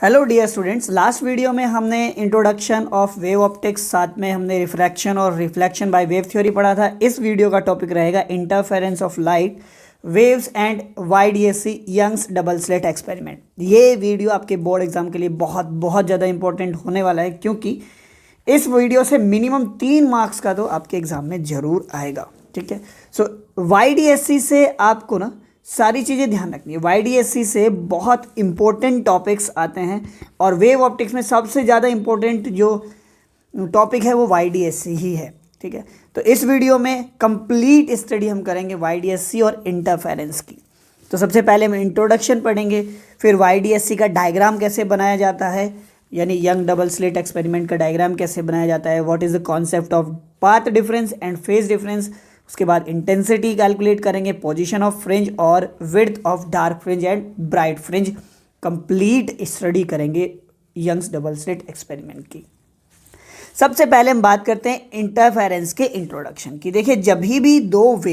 Hello dear students, last video में हमने introduction of wave optics, साथ में हमने रिफ्रैक्शन और रिफ्लेक्शन बाय वेव थ्योरी पढ़ा था। इस वीडियो का टॉपिक रहेगा interference of light waves and YDSC young's double slit experiment. ये वीडियो आपके बोर्ड एग्जाम के लिए बहुत ज़्यादा इंपॉर्टेंट होने वाला है, क्योंकि इस वीडियो से मिनिमम 3 मार्क्स का तो आपके एग्जाम में ज़रूर आएगा। ठीक है, सो YDSC से आपको ना सारी चीज़ें ध्यान रखनी है। YDSC से बहुत इंपॉर्टेंट टॉपिक्स आते हैं और वेव ऑप्टिक्स में सबसे ज़्यादा इंपॉर्टेंट जो टॉपिक है वो YDSC ही है। ठीक है, तो इस वीडियो में कंप्लीट स्टडी हम करेंगे YDSC और इंटरफेरेंस की। तो सबसे पहले हम इंट्रोडक्शन पढ़ेंगे, फिर YDSC का डायग्राम कैसे बनाया जाता है, यानी यंग डबल स्लिट एक्सपेरिमेंट का डायग्राम कैसे बनाया जाता है, what is the concept of path difference and phase difference. उसके बाद इंटेंसिटी कैलकुलेट करेंगे, पोजीशन ऑफ फ्रिंज और width of dark fringe and bright fringe. Complete study करेंगे यंग्स डबल स्लिट एक्सपेरिमेंट की। सबसे पहले हम बात करते हैं इंटरफेरेंस के इंट्रोडक्शन की। देखिए, जब भी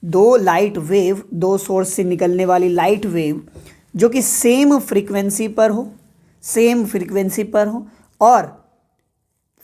दो लाइट वेव, दो सोर्स से निकलने वाली लाइट वेव जो कि सेम फ्रीक्वेंसी पर हो और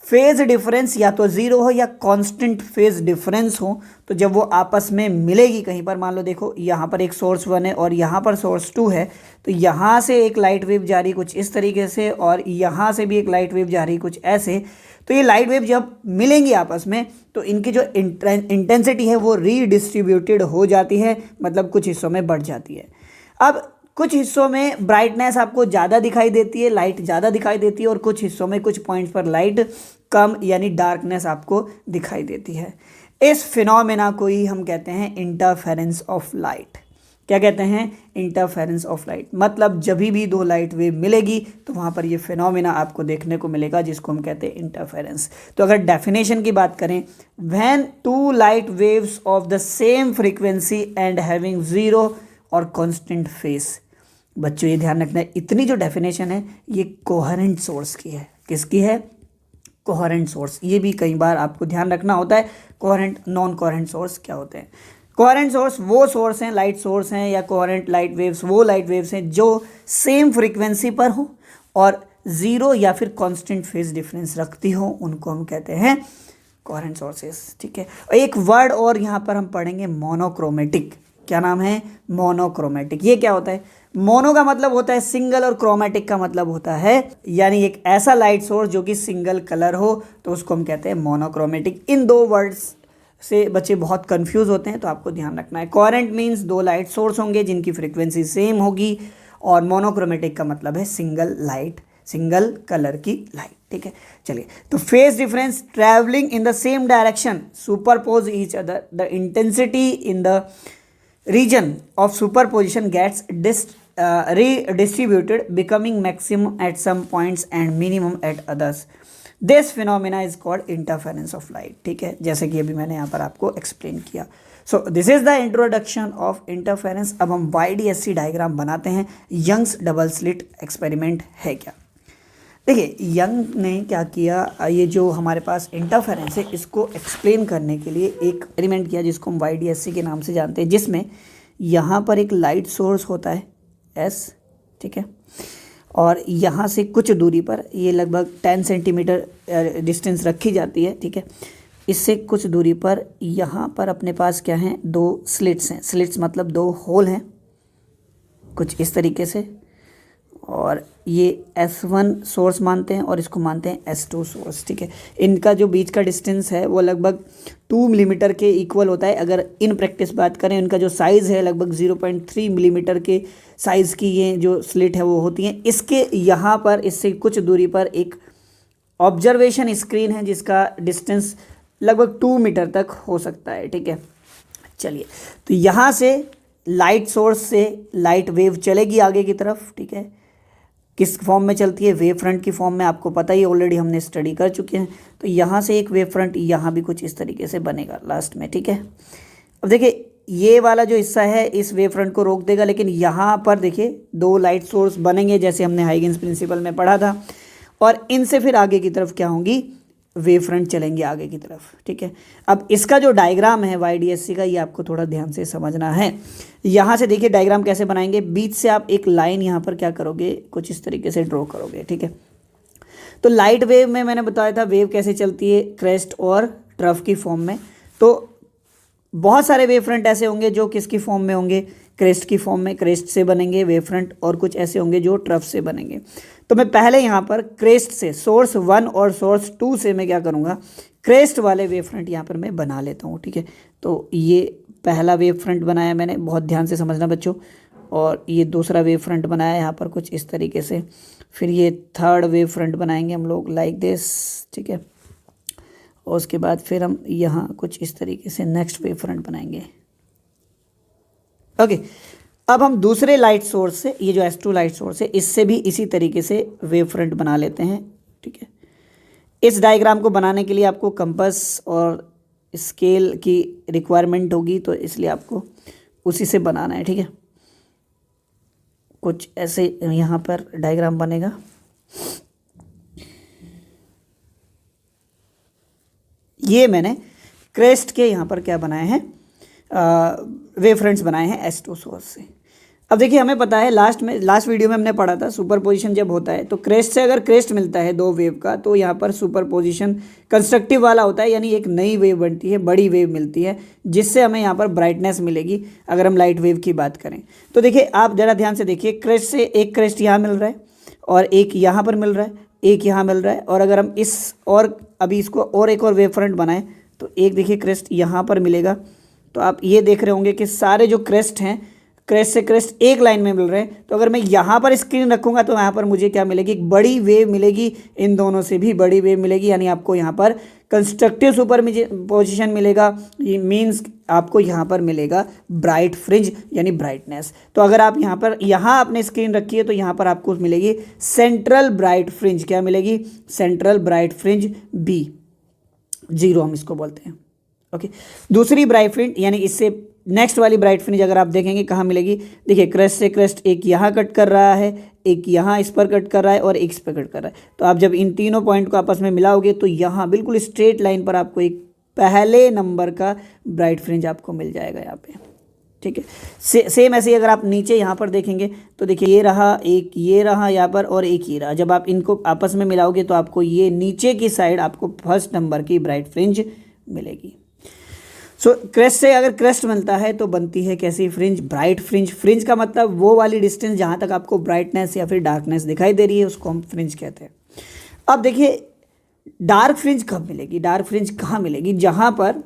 फेज डिफरेंस या तो ज़ीरो हो या कांस्टेंट फेज डिफरेंस हो, तो जब वो आपस में मिलेगी कहीं पर, मान लो देखो यहाँ पर एक सोर्स 1 है और यहाँ पर सोर्स 2 है, तो यहाँ से एक लाइट वेव जा रही कुछ इस तरीके से और यहाँ से भी एक लाइट वेव जा रही कुछ ऐसे। तो ये लाइट वेव जब मिलेंगी आपस में तो इनकी जो इंटेंसिटी है वो रीडिस्ट्रीब्यूटेड हो जाती है, मतलब कुछ हिस्सों में बढ़ जाती है। अब कुछ हिस्सों में ब्राइटनेस आपको ज़्यादा दिखाई देती है, लाइट ज़्यादा दिखाई देती है, और कुछ हिस्सों में कुछ पॉइंट्स पर लाइट कम यानी डार्कनेस आपको दिखाई देती है। इस फिनोमेना को ही हम कहते हैं इंटरफेरेंस ऑफ लाइट। क्या कहते हैं? Interference of light. मतलब जब भी दो लाइट वेव मिलेगी तो वहाँ पर ये फिनोमेना आपको देखने को मिलेगा, जिसको हम कहते हैं इंटरफेरेंस। तो अगर डेफिनेशन की बात करें, when two light waves of the same frequency and having zero और कांस्टेंट फेज। बच्चों ये ध्यान रखना है, इतनी जो डेफिनेशन है ये कोहेरेंट सोर्स की है। किसकी है? Coherent source. ये भी कई बार आपको ध्यान रखना होता है, कोहेरेंट नॉन कोहेरेंट सोर्स क्या होते हैं। कोहेरेंट सोर्स वो सोर्स हैं, लाइट सोर्स हैं, या कोहेरेंट लाइट वेव्स वो लाइट वेव्स हैं जो सेम फ्रीक्वेंसी पर हो और ज़ीरो या फिर कांस्टेंट फेज डिफरेंस रखती हो, उनको हम कहते हैं कोहेरेंट सोर्सेस। ठीक है, और एक वर्ड और यहाँ पर हम पढ़ेंगे, मोनोक्रोमेटिक। क्या नाम है? मोनोक्रोमेटिक। ये क्या होता है? मोनो का मतलब होता है सिंगल और क्रोमेटिक का मतलब होता है यानी एक ऐसा लाइट सोर्स जो कि सिंगल कलर हो, तो उसको हम कहते हैं मोनोक्रोमेटिक। इन दो वर्ड्स से बच्चे बहुत कंफ्यूज होते हैं, तो आपको ध्यान रखना है। कोहेरेंट मीन्स दो लाइट सोर्स होंगे जिनकी फ्रीक्वेंसी सेम होगी, और मोनोक्रोमेटिक का मतलब है सिंगल कलर की लाइट। ठीक है, चलिए। तो phase difference, travelling in the same direction, superpose each other, the intensity in the region of superposition gets redistributed, becoming maximum at some points and minimum at others. This phenomena is called interference of light. ठीक है, जैसे कि अभी मैंने यहाँ पर आपको explain किया। So this is the introduction of interference. अब हम YDSC डायग्राम बनाते हैं। यंग्स डबल स्लिट एक्सपेरिमेंट है क्या? देखिए, यंग ने क्या किया, ये जो हमारे पास इंटरफेरेंस है इसको एक्सप्लेन करने के लिए एक एक्सपेरिमेंट किया जिसको हम YDSC के नाम से जानते हैं, जिसमें यहाँ पर एक लाइट सोर्स होता है S, ठीक है, और यहाँ से कुछ दूरी पर, ये लगभग 10 सेंटीमीटर डिस्टेंस रखी जाती है। ठीक है, इससे कुछ दूरी पर यहाँ पर अपने पास क्या हैं? 2 स्लिट्स हैं। स्लिट्स मतलब 2 होल हैं कुछ इस तरीके से, और ये S1 सोर्स मानते हैं और इसको मानते हैं S2 सोर्स। ठीक है, इनका जो बीच का डिस्टेंस है वो लगभग 2 मिलीमीटर के इक्वल होता है। अगर इन प्रैक्टिस बात करें, इनका जो साइज़ है लगभग 0.3 मिलीमीटर के साइज़ की ये जो स्लिट है वो होती हैं। इसके यहाँ पर इससे कुछ दूरी पर एक ऑब्जर्वेशन स्क्रीन है जिसका डिस्टेंस लगभग 2 मीटर तक हो सकता है। ठीक है, चलिए, तो यहाँ से लाइट सोर्स से लाइट वेव चलेगी आगे की तरफ। ठीक है, किस फॉर्म में चलती है? वेव फ्रंट की फॉर्म में। आपको पता ही, ऑलरेडी हमने स्टडी कर चुके हैं। तो यहाँ से एक वेव फ्रंट यहाँ भी कुछ इस तरीके से बनेगा लास्ट में। ठीक है, अब देखिए, ये वाला जो हिस्सा है इस वेव फ्रंट को रोक देगा, लेकिन यहाँ पर देखिए 2 लाइट सोर्स बनेंगे जैसे हमने हाइगेंस प्रिंसिपल में पढ़ा था, और इनसे फिर आगे की तरफ क्या होंगी? वेव फ्रंट चलेंगे आगे की तरफ, ठीक है। अब इसका जो डायग्राम है YDSC का, ये आपको थोड़ा ध्यान से समझना है। यहाँ से देखिए डायग्राम कैसे बनाएंगे, बीच से आप एक लाइन यहाँ पर क्या करोगे, कुछ इस तरीके से ड्रॉ करोगे, ठीक है। तो लाइट वेव में मैंने बताया था वेव कैसे चलती है, क्रेस्ट और ट्रफ की फॉर्म में। तो बहुत सारे वेव फ्रंट ऐसे होंगे जो किसकी फॉर्म में होंगे, क्रेस्ट की फॉर्म में, क्रेस्ट से बनेंगे वेव फ्रंट, और कुछ ऐसे होंगे जो ट्रफ से बनेंगे। तो मैं पहले यहाँ पर क्रेस्ट से, सोर्स 1 और सोर्स 2 से मैं क्या करूँगा, क्रेस्ट वाले वेव फ्रंट यहाँ पर मैं बना लेता हूँ, ठीक है। तो ये पहला वेव फ्रंट बनाया मैंने, बहुत ध्यान से समझना बच्चों। और ये दूसरा वेव फ्रंट बनाया यहाँ पर कुछ इस तरीके से। फिर ये थर्ड वेव फ्रंट बनाएंगे हम लोग लाइक दिस, ठीक है। और उसके बाद फिर हम यहाँ कुछ इस तरीके से नेक्स्ट वेव फ्रंट बनाएंगे, ओके। अब हम दूसरे लाइट सोर्स से, ये जो S2 लाइट सोर्स है, इससे भी इसी तरीके से वेव फ्रंट बना लेते हैं, ठीक है। इस डायग्राम को बनाने के लिए आपको कंपास और स्केल की रिक्वायरमेंट होगी, तो इसलिए आपको उसी से बनाना है, ठीक है। कुछ ऐसे यहाँ पर डायग्राम बनेगा। ये मैंने क्रेस्ट के यहाँ पर क्या बनाए हैं, वेव फ्रंट्स बनाए हैं S2 सोर्स से। अब देखिए हमें पता है, लास्ट वीडियो में हमने पढ़ा था सुपरपोजिशन जब होता है तो क्रेस्ट से अगर क्रेस्ट मिलता है दो वेव का, तो यहाँ पर सुपरपोजिशन कंस्ट्रक्टिव वाला होता है, यानी एक नई वेव बनती है, बड़ी वेव मिलती है, जिससे हमें यहाँ पर ब्राइटनेस मिलेगी। अगर हम लाइट वेव की बात करें तो देखिए आप ज़रा ध्यान से देखिए, क्रेस्ट से एक क्रेस्ट यहाँ मिल रहा है और एक यहाँ पर मिल रहा है, एक यहाँ मिल रहा है। और अगर हम इस और अभी इसको और एक और वेव फ्रंट बनाएं तो एक देखिए क्रेस्ट यहाँ पर मिलेगा। तो आप ये देख रहे होंगे कि सारे जो क्रेस्ट हैं, क्रेस्ट से क्रेस्ट एक लाइन में मिल रहे हैं। तो अगर मैं यहाँ पर स्क्रीन रखूँगा तो यहाँ पर मुझे क्या मिलेगी, एक बड़ी वेव मिलेगी, इन दोनों से भी बड़ी वेव मिलेगी, यानी आपको यहाँ पर कंस्ट्रक्टिव सुपर पोजिशन मिलेगा। ये मीन्स आपको यहाँ पर मिलेगा ब्राइट फ्रिंज यानी ब्राइटनेस। तो अगर आप यहाँ आपने स्क्रीन रखी है तो यहाँ पर आपको मिलेगी सेंट्रल ब्राइट फ्रिंज। क्या मिलेगी, सेंट्रल ब्राइट फ्रिंज B0 हम इसको बोलते हैं, ओके। दूसरी ब्राइट फ्रिंज यानी इससे नेक्स्ट वाली ब्राइट फ्रिंज अगर आप देखेंगे कहाँ मिलेगी, देखिए क्रेस्ट से क्रेस्ट एक यहाँ कट कर रहा है, एक यहाँ इस पर कट कर रहा है और एक इस पर कट कर रहा है। तो आप जब इन तीनों पॉइंट को आपस में मिलाओगे तो यहाँ बिल्कुल स्ट्रेट लाइन पर आपको एक पहले नंबर का ब्राइट फ्रिंज आपको मिल जाएगा यहाँ पे, ठीक है। सेम ऐसे ही अगर आप नीचे यहाँ पर देखेंगे तो देखिए ये रहा, एक ये रहा यहाँ पर और एक ये रहा। जब आप इनको आपस में मिलाओगे तो आपको ये नीचे की साइड आपको फर्स्ट नंबर की ब्राइट फ्रिंज मिलेगी। सो क्रेस्ट से अगर क्रेस्ट मिलता है तो बनती है कैसी फ्रिंज, ब्राइट फ्रिंज। फ्रिंज का मतलब वो वाली डिस्टेंस जहाँ तक आपको ब्राइटनेस या फिर डार्कनेस दिखाई दे रही है, उसको हम फ्रिंज कहते हैं। अब देखिए डार्क फ्रिंज कब मिलेगी, डार्क फ्रिंज कहाँ मिलेगी, जहाँ पर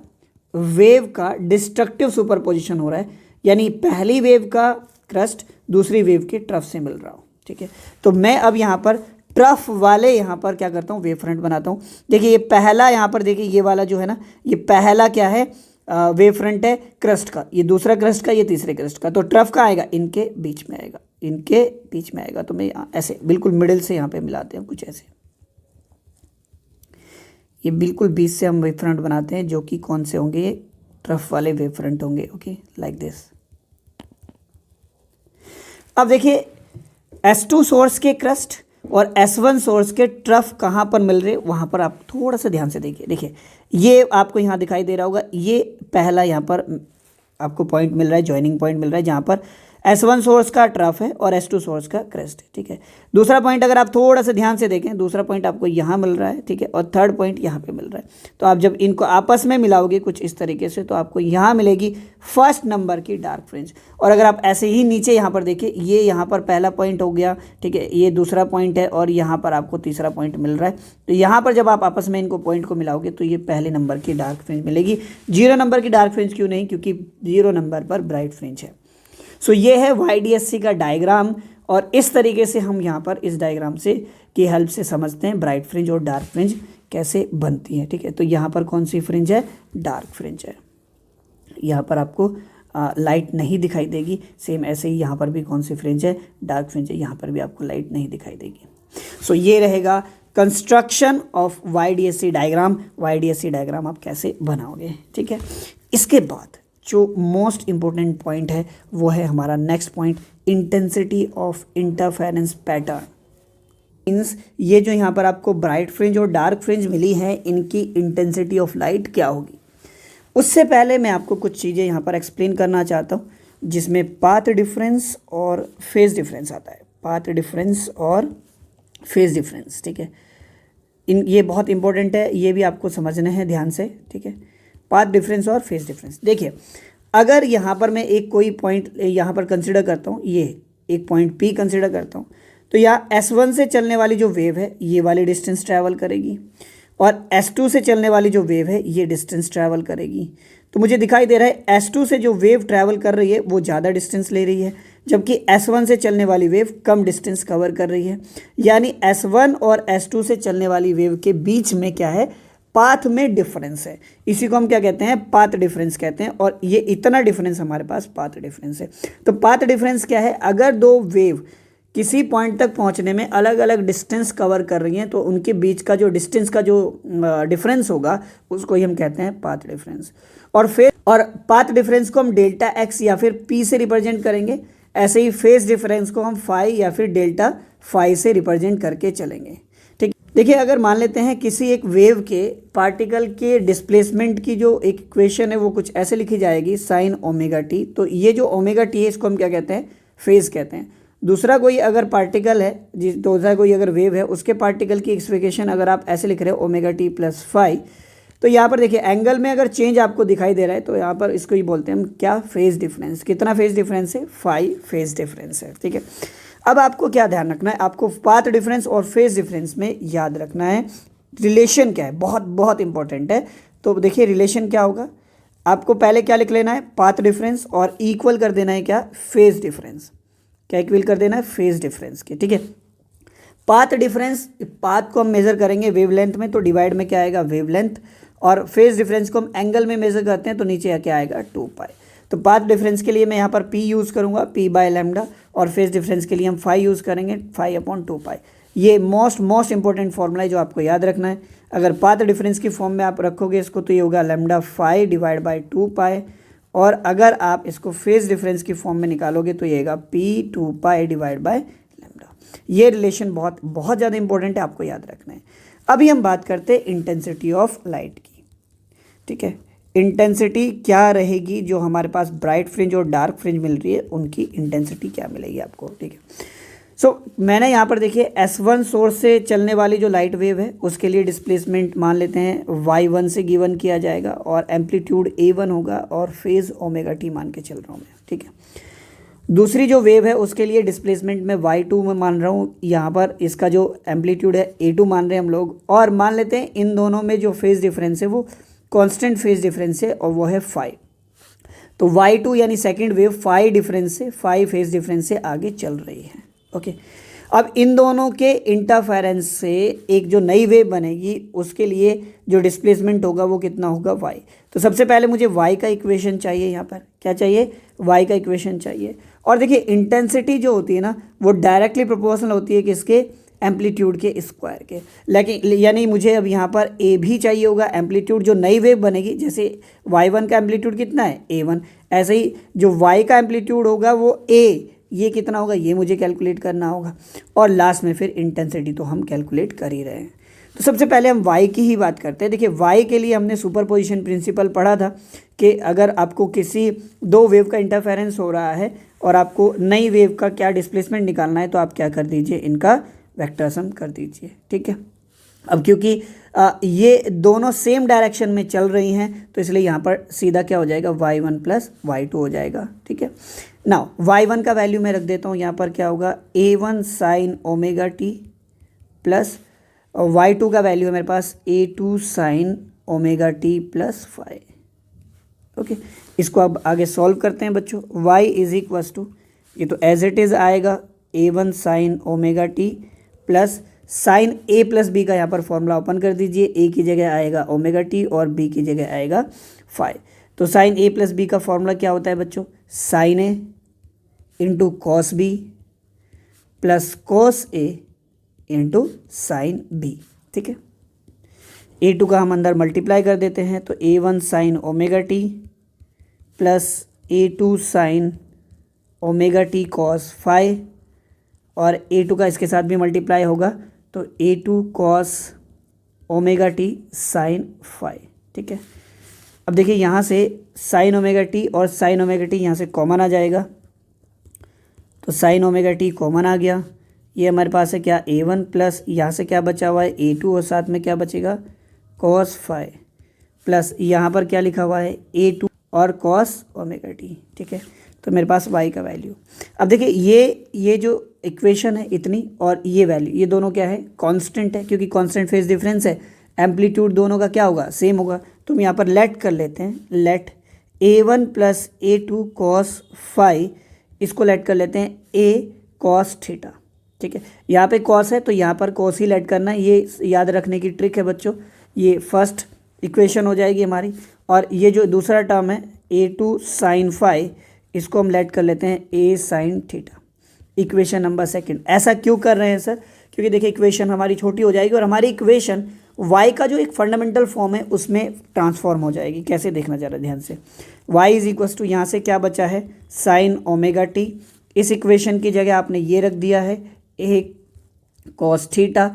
वेव का डिस्ट्रक्टिव सुपरपोजिशन हो रहा है, यानी पहली वेव का क्रस्ट दूसरी वेव के ट्रफ से मिल रहा हो, ठीक है। तो मैं अब यहाँ पर ट्रफ वाले यहाँ पर क्या करता हूँ, वेव फ्रंट बनाता हूँ। देखिए ये पहला यहाँ पर देखिए ये वाला जो है ना, ये पहला क्या है, वेव फ्रंट है क्रस्ट का, ये दूसरा क्रस्ट का, ये तीसरे क्रस्ट का। तो ट्रफ का आएगा इनके बीच में आएगा, इनके बीच में आएगा। तो मैं ऐसे बिल्कुल मिडिल से यहाँ पे मिलाते हैं कुछ ऐसे, ये बिल्कुल बीच से हम वेव फ्रंट बनाते हैं, जो कि कौन से होंगे, ये ट्रफ वाले वेव फ्रंट होंगे, ओके लाइक दिस। अब देखिए S2 सोर्स के क्रस्ट और S1 सोर्स के ट्रफ कहाँ पर मिल रहे, वहाँ पर आप थोड़ा सा ध्यान से देखिए। देखिए ये आपको यहाँ दिखाई दे रहा होगा, ये पहला यहाँ पर आपको पॉइंट मिल रहा है, जॉइनिंग पॉइंट मिल रहा है, जहाँ पर S1 सोर्स का ट्रफ है और S2 सोर्स का क्रेस्ट है, ठीक है। दूसरा पॉइंट अगर आप थोड़ा सा ध्यान से देखें, दूसरा पॉइंट आपको यहाँ मिल रहा है, ठीक है, और थर्ड पॉइंट यहाँ पे मिल रहा है। तो आप जब इनको आपस में मिलाओगे कुछ इस तरीके से, तो आपको यहाँ मिलेगी फर्स्ट नंबर की डार्क फ्रिंज। और अगर आप ऐसे ही नीचे यहाँ पर देखिए, ये यहाँ पर पहला पॉइंट हो गया, ठीक है, ये दूसरा पॉइंट है और यहाँ पर आपको तीसरा पॉइंट मिल रहा है। तो यहाँ पर जब आप आपस में इनको पॉइंट को मिलाओगे तो ये पहले नंबर की डार्क फ्रिंज मिलेगी। 0 नंबर की डार्क फ्रिंज क्यों नहीं, क्योंकि 0 नंबर पर ब्राइट फ्रिंज है। सो ये है YDSC का डायग्राम, और इस तरीके से हम यहाँ पर इस डायग्राम से की हेल्प से समझते हैं ब्राइट फ्रिंज और डार्क फ्रिंज कैसे बनती है, ठीक है। तो यहाँ पर कौन सी फ्रिंज है, डार्क फ्रिंज है। यहाँ पर आपको लाइट नहीं दिखाई देगी। सेम ऐसे ही यहाँ पर भी कौन सी फ्रिंज है, डार्क फ्रिंज है, यहाँ पर भी आपको लाइट नहीं दिखाई देगी। सो ये रहेगा construction of YDSC diagram. YDSC diagram आप कैसे बनाओगे, ठीक है। इसके बाद जो मोस्ट इम्पोर्टेंट पॉइंट है वो है हमारा next point, intensity of interference pattern. Means ये जो यहाँ पर आपको ब्राइट फ्रिंज और डार्क फ्रिंज मिली है, इनकी इंटेंसिटी ऑफ लाइट क्या होगी। उससे पहले मैं आपको कुछ चीज़ें यहाँ पर एक्सप्लेन करना चाहता हूँ, जिसमें पाथ डिफरेंस और फेज डिफरेंस आता है। पाथ डिफरेंस और फेज डिफरेंस, ठीक है, ये बहुत इंपॉर्टेंट है, ये भी आपको समझना है ध्यान से, ठीक है। पाथ डिफरेंस और फेज डिफरेंस, देखिए अगर यहाँ पर मैं एक कोई पॉइंट यहाँ पर कंसिडर करता हूँ, ये एक पॉइंट P कंसिडर करता हूँ, तो यहाँ S1 से चलने वाली जो वेव है ये वाली डिस्टेंस ट्रैवल करेगी, और S2 से चलने वाली जो वेव है ये डिस्टेंस ट्रैवल करेगी। तो मुझे दिखाई दे रहा है S2 से जो वेव ट्रैवल कर रही है वो ज़्यादा डिस्टेंस ले रही है, जबकि S1 से चलने वाली वेव कम डिस्टेंस कवर कर रही है। यानी S1 और S2 से चलने वाली वेव के बीच में क्या है, पाथ में डिफरेंस है। इसी को हम क्या कहते हैं, पाथ डिफरेंस कहते हैं, और ये इतना डिफरेंस हमारे पास पाथ डिफरेंस है। तो पाथ डिफरेंस क्या है, अगर दो वेव किसी पॉइंट तक पहुंचने में अलग अलग डिस्टेंस कवर कर रही हैं तो उनके बीच का जो डिस्टेंस का जो डिफरेंस होगा उसको ही हम कहते हैं पाथ डिफरेंस। और पाथ डिफरेंस को हम डेल्टा एक्स या फिर पी से रिप्रेजेंट करेंगे। ऐसे ही फेज डिफरेंस को हम फाई या फिर डेल्टा फाई से रिप्रेजेंट करके चलेंगे, ठीक। देखिए अगर मान लेते हैं किसी एक वेव के पार्टिकल के डिस्प्लेसमेंट की जो एक इक्वेशन है वो कुछ ऐसे लिखी जाएगी, साइन ओमेगा टी। तो ये जो ओमेगा टी है इसको हम क्या कहते हैं, फेज कहते हैं। दूसरा कोई अगर पार्टिकल है, दूसरा कोई अगर वेव है, उसके पार्टिकल की एक्सप्रेशन अगर आप ऐसे लिख रहे हो ओमेगा टी प्लस फाई, तो यहाँ पर देखिए एंगल में अगर चेंज आपको दिखाई दे रहा है तो यहाँ पर इसको ही बोलते हैं हम क्या, फेज डिफरेंस। कितना फेज डिफरेंस है, फाई फेज डिफरेंस है, ठीक है। अब आपको क्या ध्यान रखना है, आपको पाथ डिफरेंस और फेज डिफरेंस में याद रखना है रिलेशन क्या है, बहुत बहुत इंपॉर्टेंट है। तो देखिए रिलेशन क्या होगा, आपको पहले क्या लिख लेना है, पाथ डिफरेंस, और इक्वल कर देना है क्या, फेज डिफरेंस। क्या इक्वल कर देना है, फेज डिफरेंस के, ठीक है। पाथ डिफरेंस, पाथ को हम मेजर करेंगे वेवलेंथ में, तो डिवाइड में क्या आएगा, वेवलेंथ, और फेज डिफरेंस को हम एंगल में मेजर करते हैं तो नीचे क्या आएगा, 2 पाई। तो पाथ डिफरेंस के लिए मैं यहाँ पर P यूज़ करूँगा, P बाय लैम्डा, और फेज डिफरेंस के लिए हम फाई यूज़ करेंगे, फाई अपॉन 2 पाई। ये मोस्ट इंपॉर्टेंट फॉर्मूला है जो आपको याद रखना है। अगर पाथ डिफरेंस की फॉर्म में आप रखोगे इसको तो ये होगा लैम्डा फाई डिवाइड बाई 2 पाई, और अगर आप इसको फेज डिफरेंस की फॉर्म में निकालोगे तो ये आएगा P 2 pi divide by lambda. ये रिलेशन बहुत बहुत ज़्यादा इंपॉर्टेंट है, आपको याद रखना है। अभी हम बात करते हैं इंटेंसिटी ऑफ लाइट की, ठीक है। इंटेंसिटी क्या रहेगी, जो हमारे पास ब्राइट फ्रिंज और डार्क फ्रिंज मिल रही है उनकी इंटेंसिटी क्या मिलेगी आपको, ठीक है। सो मैंने यहाँ पर देखिए S1 सोर्स से चलने वाली जो लाइट वेव है उसके लिए डिस्प्लेसमेंट मान लेते हैं y1 से गिवन किया जाएगा, और एम्पलीट्यूड a1 होगा, और फेज ओमेगा टी मान के चल रहा हूँ मैं, ठीक है। दूसरी जो वेव है उसके लिए डिस्प्लेसमेंट में y2 में मान रहा हूँ, यहाँ पर इसका जो एम्पलीट्यूड है a2 मान रहे हैं हम लोग, और मान लेते हैं इन दोनों में जो फेज डिफरेंस है वो कांस्टेंट फेज डिफरेंस है और वो है फाई। तो y2 यानी सेकंड वेव फाई डिफरेंस से, फाई फेज डिफरेंस से आगे चल रही है, ओके। अब इन दोनों के इंटरफेरेंस से एक जो नई वेव बनेगी उसके लिए जो डिस्प्लेसमेंट होगा वो कितना होगा, y। तो सबसे पहले मुझे y का इक्वेशन चाहिए, यहाँ पर क्या चाहिए, y का इक्वेशन चाहिए। और देखिए इंटेंसिटी जो होती है ना वो डायरेक्टली प्रोपोर्शनल होती है किसके, एम्पलीट्यूड के स्क्वायर के। लेकिन यानी मुझे अब यहाँ पर a भी चाहिए होगा, एम्पलीट्यूड जो नई वेव बनेगी, जैसे y1 का एम्पलीट्यूड कितना है, a1, ऐसे ही जो y का एम्पलीट्यूड होगा वो a, ये कितना होगा, ये मुझे कैलकुलेट करना होगा, और लास्ट में फिर इंटेंसिटी तो हम कैलकुलेट कर ही रहे हैं। तो सबसे पहले हम y की ही बात करते हैं। देखिए y के लिए हमने सुपरपोजिशन प्रिंसिपल पढ़ा था कि अगर आपको किसी दो वेव का इंटरफेरेंस हो रहा है और आपको नई वेव का क्या डिस्प्लेसमेंट निकालना है तो आप क्या कर दीजिए, इनका वेक्टर सम कर दीजिए, ठीक है। अब क्योंकि ये दोनों सेम डायरेक्शन में चल रही हैं तो इसलिए यहाँ पर सीधा क्या हो जाएगा, y1 प्लस y2 हो जाएगा, ठीक है। नाउ y1 का वैल्यू मैं रख देता हूँ, यहाँ पर क्या होगा, a1 sine omega t plus y2 का वैल्यू है मेरे पास a2 sine omega t plus phi, okay. इसको अब आगे सॉल्व करते हैं बच्चों। y इज इक्वस टू, ये तो एज इट इज़ आएगा a1 sine omega t plus sine a plus b का यहाँ पर फॉर्मूला ओपन कर दीजिए, a की जगह आएगा ओमेगा टी और b की जगह आएगा फाई। तो साइन a प्लस बी का फॉर्मूला क्या होता है बच्चों, sine a into cos b plus cos a into sine b, ठीक है। a2 का हम अंदर मल्टीप्लाई कर देते हैं तो a1 sine omega t plus a2 sine omega t cos phi, और a2 का इसके साथ भी मल्टीप्लाई होगा तो A2 cos omega t sine phi. ठीक है, अब देखिए यहाँ से साइन ओमेगा टी और साइन ओमेगा टी यहाँ से कॉमन आ जाएगा, तो साइन ओमेगा टी कॉमन आ गया। ये हमारे पास है क्या A1 प्लस यहाँ से क्या बचा हुआ है A2 और साथ में क्या बचेगा कॉस फाई प्लस यहाँ पर क्या लिखा हुआ है A2 और कॉस ओमेगा टी। ठीक है, तो मेरे पास y का वैल्यू। अब देखिए ये जो इक्वेशन है इतनी और ये वैल्यू, ये दोनों क्या है कांस्टेंट है, क्योंकि कांस्टेंट फेज डिफरेंस है, एम्पलीट्यूड दोनों का क्या होगा सेम होगा। तो हम यहाँ पर लेट कर लेते हैं, let A1 plus A2 cos phi, इसको लेट कर लेते हैं A कॉस थीटा। ठीक है, यहाँ पे कॉस है तो यहाँ पर कॉस ही लेट करना है, ये याद रखने की ट्रिक है बच्चों। ये फर्स्ट इक्वेशन हो जाएगी हमारी, और ये जो दूसरा टर्म है A2 साइन फाई, इसको हम लेट कर लेते हैं A sine theta, equation number second. ऐसा क्यों कर रहे हैं सर, क्योंकि देखिए इक्वेशन हमारी छोटी हो जाएगी और हमारी इक्वेशन y का जो एक फंडामेंटल फॉर्म है उसमें ट्रांसफॉर्म हो जाएगी। कैसे देखना ज़रा ध्यान से, y इज इक्वस टू यहाँ से क्या बचा है साइन ओमेगा टी, इस इक्वेशन की जगह आपने ये रख दिया है A cos theta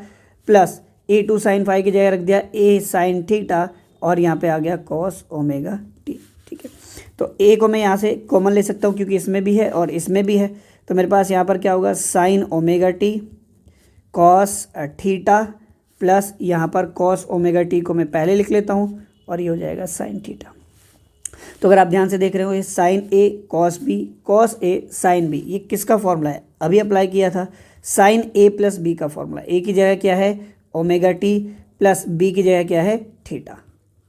plus A2 sine phi की जगह रख दिया A साइन थीटा, और यहाँ पे आ गया कॉस ओमेगा टी। ठीक है, तो A को मैं यहाँ से कॉमन ले सकता हूँ क्योंकि इसमें भी है और इसमें भी है, तो मेरे पास यहाँ पर क्या होगा sign omega t cos theta plus यहाँ पर कॉस ओमेगा टी को मैं पहले लिख लेता हूँ और ये हो जाएगा साइन थीटा। तो अगर आप ध्यान से देख रहे हो ये sign A cos B cos A sine B, ये किसका फॉर्मूला है अभी अप्लाई किया था, साइन ए प्लस बी का फॉर्मूला। ए की जगह क्या है ओमेगा टी प्लस बी की जगह क्या है थीटा।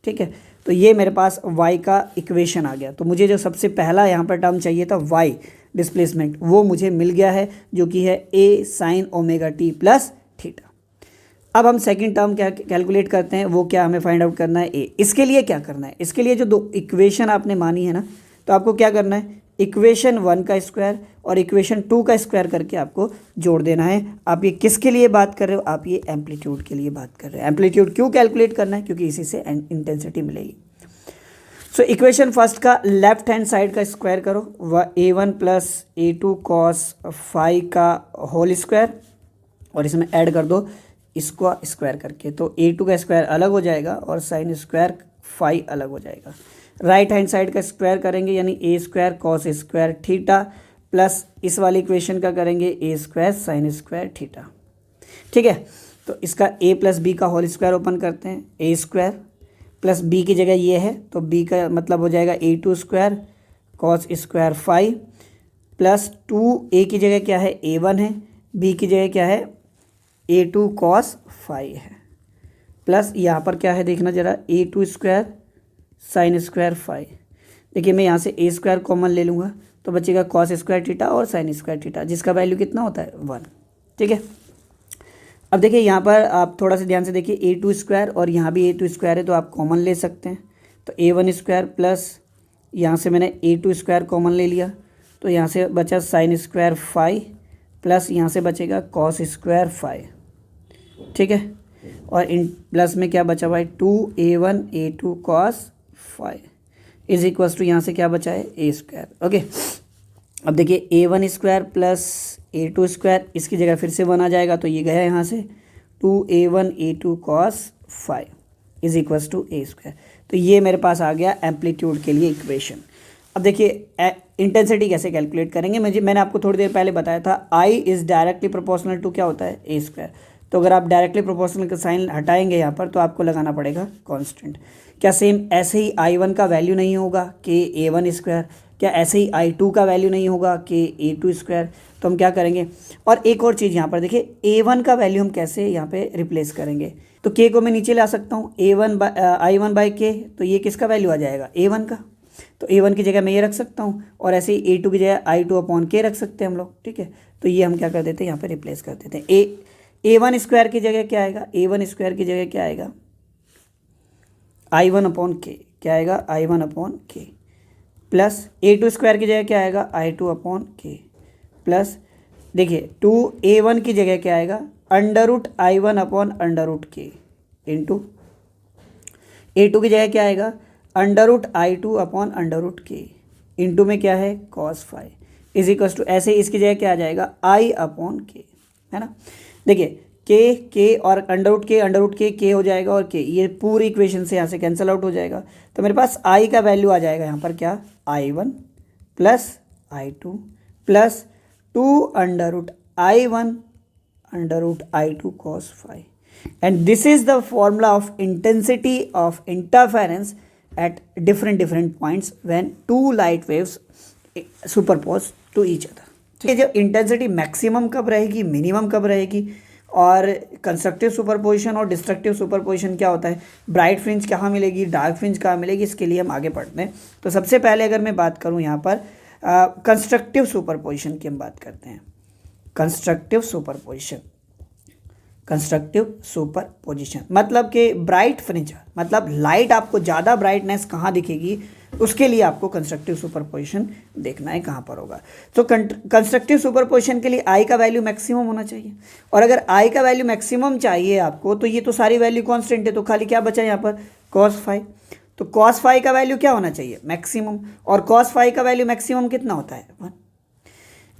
ठीक है, तो ये मेरे पास y का इक्वेशन आ गया। तो मुझे जो सबसे पहला यहाँ पर टर्म चाहिए था y डिस्प्लेसमेंट, वो मुझे मिल गया है, जो कि है a sign omega t plus theta. अब हम सेकंड टर्म क्या कैलकुलेट करते हैं, वो क्या हमें फाइंड आउट करना है a। इसके लिए क्या करना है, इसके लिए जो दो इक्वेशन आपने मानी है ना, तो आपको क्या करना है इक्वेशन 1 का स्क्वायर और इक्वेशन 2 का स्क्वायर करके आपको जोड़ देना है। आप ये किसके लिए बात कर रहे हो, आप ये एम्पलीट्यूड के लिए बात कर रहे हो। एम्पलीट्यूड क्यों कैलकुलेट करना है, क्योंकि इसी से इंटेंसिटी मिलेगी। सो इक्वेशन फर्स्ट का लेफ्ट हैंड साइड का स्क्वायर करो, वह A1 plus A2 cos phi का होल स्क्वायर, और इसमें ऐड कर दो इसको स्क्वायर करके, तो A2 का स्क्वायर अलग हो जाएगा और साइन स्क्वायर फाई अलग हो जाएगा। राइट हैंड साइड का स्क्वायर करेंगे यानी A square cos square theta plus इस वाली इक्वेशन का करेंगे A square sine square theta. ठीक है, तो इसका A प्लस बी का होल स्क्वायर ओपन करते हैं, A स्क्वायर प्लस बी की जगह ये है तो बी का मतलब हो जाएगा A2 square cos square phi plus 2A की जगह क्या है A1 है, बी की जगह क्या है A2 कॉस फाई है, प्लस यहाँ पर क्या है देखना जरा A2 square sine square phi. देखिए मैं यहाँ से A स्क्वायर कॉमन ले लूँगा तो बचेगा कॉस स्क्वायर थीटा और साइन स्क्वायर थीटा, जिसका वैल्यू कितना होता है 1। ठीक है, अब देखिए यहाँ पर आप थोड़ा सा ध्यान से देखिए A2 स्क्वायर और यहाँ भी A2 स्क्वायर है तो आप कॉमन ले सकते हैं, तो A1 स्क्वायर प्लस यहाँ से मैंने A2 स्क्वायर कॉमन ले लिया तो यहाँ से बचा साइन स्क्वायर फाई प्लस यहाँ से बचेगा कॉस स्क्वायर फाई। ठीक है, और इन प्लस में क्या बचा हुआ है 2A1 A2 cos phi is equals to यहाँ से क्या बचा है A स्क्वायर। ओके, अब देखिए A1 square plus A2 square, इसकी जगह फिर से 1 आ जाएगा तो ये गया यहाँ से 2A1 A2 cos phi is equals to A square. तो ये मेरे पास आ गया एम्पलीट्यूड के लिए इक्वेशन। अब देखिए इंटेंसिटी कैसे कैलकुलेट करेंगे, मैंने आपको थोड़ी देर पहले बताया था I is directly proportional to क्या होता है A स्क्वायर। तो अगर आप डायरेक्टली प्रोपोर्शनल का साइन हटाएंगे यहाँ पर तो आपको लगाना पड़ेगा कांस्टेंट। क्या सेम ऐसे ही I1 का वैल्यू नहीं होगा कि A1 स्क्वायर, क्या ऐसे ही I2 का वैल्यू नहीं होगा कि A2 स्क्वायर। तो हम क्या करेंगे, और एक और चीज़ यहाँ पर देखिए A1 का वैल्यू हम कैसे यहाँ पे रिप्लेस करेंगे, तो K को मैं नीचे ला सकता हूँ I1 बाई K, तो ये किसका वैल्यू आ जाएगा A1 का, तो A1 की जगह मैं ये रख सकता हूँ और ऐसे ही A2 की जगह I2 अपॉन K रख सकते हैं हम लोग। ठीक है, तो ये हम क्या कर देते हैं यहाँ पे रिप्लेस कर देते हैं। A1 स्क्वायर की जगह क्या आएगा, A1 स्क्वायर की जगह क्या आएगा I1 अपॉन K, क्या आएगा I1 upon K plus A2 square की जगह क्या आएगा I2 अपॉन K प्लस देखिए 2A1 की जगह क्या आएगा under root I1 upon under root K into A2 की जगह क्या आएगा under root I2 upon under root K into में क्या है cos phi is equals to, ऐसे इसकी जगह क्या आ जाएगा I अपॉन K, है ना। देखिए के और अंडर रूट के हो जाएगा और के, ये पूरी इक्वेशन से यहाँ से कैंसिल आउट हो जाएगा। तो मेरे पास आई का वैल्यू आ जाएगा यहाँ पर क्या, I1 plus I2 plus 2 under root I1 under root I2 cos phi, and this is the formula of intensity of interference at different points when two light waves superpose to each other। ठीक है, जो intensity maximum कब रहेगी, minimum कब रहेगी, और constructive superposition और destructive superposition क्या होता है, ब्राइट फ्रिंज कहाँ मिलेगी, डार्क फ्रिंज कहाँ मिलेगी, इसके लिए हम आगे पढ़ते हैं। तो सबसे पहले अगर मैं बात करूँ यहाँ पर कंस्ट्रक्टिव सुपरपोजिशन की हम बात करते हैं। कंस्ट्रक्टिव सुपरपोजिशन मतलब कि ब्राइट फ्रिंज, मतलब लाइट आपको ज़्यादा ब्राइटनेस कहाँ दिखेगी, उसके लिए आपको कंस्ट्रक्टिव सुपरपोजिशन देखना है कहाँ पर होगा। तो कंस्ट्रक्टिव सुपरपोजिशन के लिए आई का वैल्यू मैक्सिमम होना चाहिए, और अगर आई का वैल्यू मैक्सिमम चाहिए आपको तो ये तो सारी वैल्यू कांस्टेंट है, तो खाली क्या बचा यहाँ पर cos phi। तो cos phi का वैल्यू क्या होना चाहिए, मैक्सिमम, और cos phi का वैल्यू मैक्सिमम कितना होता है 1।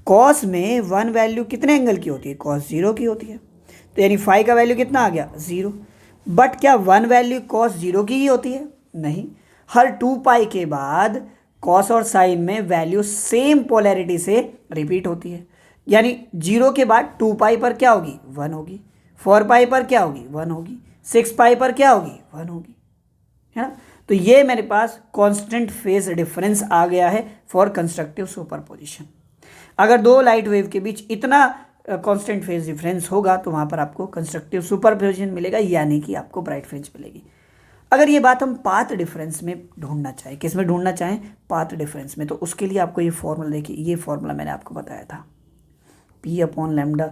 cos में 1 वैल्यू कितने एंगल की होती है, cos 0 की होती है, तो यानी फाई का वैल्यू कितना आ गया 0। बट क्या 1 वैल्यू cos 0 की ही होती है, नहीं, हर 2 पाई के बाद cos और साइन में वैल्यू सेम पोलैरिटी से रिपीट होती है, यानी 0 के बाद 2 पाई पर क्या होगी 1 होगी, 4 पाई पर क्या होगी 1 होगी, 6 पाई पर क्या होगी 1 होगी, है ना। तो ये मेरे पास कांस्टेंट फेज डिफरेंस आ गया है फॉर कंस्ट्रक्टिव सुपरपोजिशन। अगर दो लाइट वेव के बीच इतना कांस्टेंट फेज डिफरेंस होगा तो वहाँ पर आपको कंस्ट्रक्टिव सुपरपोजिशन मिलेगा, यानी कि आपको ब्राइट फ्रिंज मिलेगी। अगर ये बात हम पाथ डिफरेंस में ढूंढना चाहें, किस में ढूंढना चाहें, पाथ डिफरेंस में, तो उसके लिए आपको ये फॉर्मूला देखिए, ये फॉर्मूला मैंने आपको बताया था P/λ